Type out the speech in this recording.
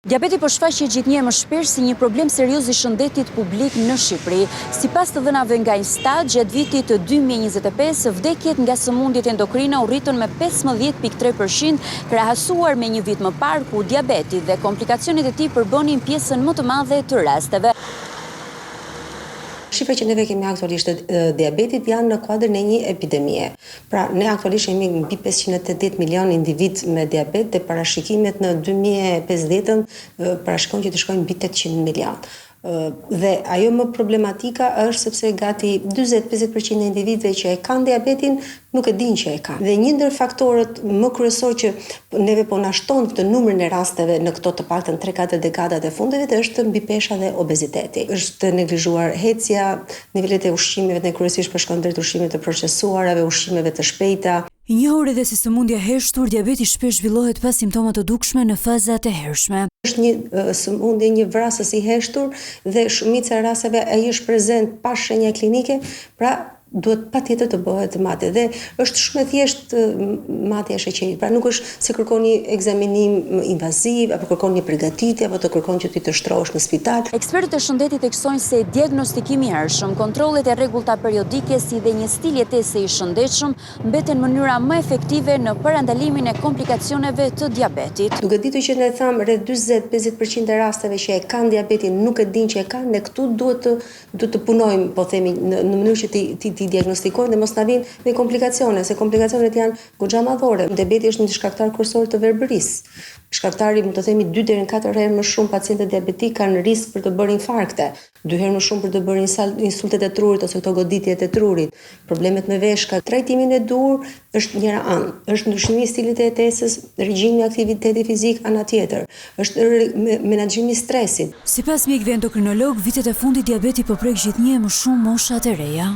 Diabeti po shfaqet gjithnjë më shpesh si një problem serioz i shëndetit publik në Shqipëri. Sipas të dhënave nga Instat, gjatë vitit 2025, vdekjet nga sëmundjet endokrine u rritën me 15.3%, krahasuar me një vit më parë ku diabeti dhe komplikacionet e tij përbonin pjesën më të madhe të rasteve. Shifrat që neve kemi aktualisht të diabetit janë në kuadrin e një epidemie. Pra, ne aktualisht jemi mbi 580 milion individ me diabet dhe parashikimet në 2050 parashikojnë që të shkojnë mbi 800 milion. Dhe ajo më problematika është sepse gati 40-50% e individëve që e kanë diabetin nuk e dinë që e kanë. Dhe një ndër faktorët më kryesor që neve po na shton këtë numrin e rasteve në këto të paktën 3-4 dekadat e fundit është mbipesha dhe obeziteti. Është neglizhuar hecja, nivelet e ushqimeve ne kryesisht po shkojnë drejt ushqimeve të procesuarave, ushqimeve të shpejta. I njohur edhe si sëmundja heshtur, diabeti shpesh zhvillohet pas simptoma të dukshme në fazat e hershme. Është një sëmundje, një vrasës i heshtur dhe shumica e rasteve ai është prezent pa shenja klinike, pra duhet patjetër të bëhet matje dhe është shumë e thjeshtë matja e sheqerit. Pra nuk është se kërkon një ekzaminim invaziv apo kërkon një përgatitje apo të kërkon që ti të shtrohesh në spital. Ekspertët e shëndetit theksojnë se diagnostikimi i hershëm, kontrollet e rregullta periodike si dhe një stil jetese i shëndetshëm mbeten mënyra më efektive në parandalimin e komplikacioneve të diabetit. Duke ditur që ne tham rreth 40-50% e rasteve që e kanë diabetin nuk e dinë që e kanë, ne këtu duhet të punojmë, po themi, në mënyrë që ti diagnostikojnë dhe mos na vinë me komplikacione, se komplikacionet janë goxha madhore. Diabeti është një shkaktar kryesor të verbërisë. Shkaktari, mund të themi 2 deri në 4 herë më shumë pacientët diabetik kanë risk për të bërë infarkte, 2 herë më shumë për të bërë insultet e trurit ose këto goditjet e trurit, problemet me veshka. Trajtimin e dur është njëra anë, është ndryshimi i stilit të jetesës, regjimi i aktivitetit fizik ana tjetër, është menaxhimi i stresit. Sipas mjekëve endokrinolog, vitet e fundit diabeti po prek gjithnjë më shumë mosha të reja.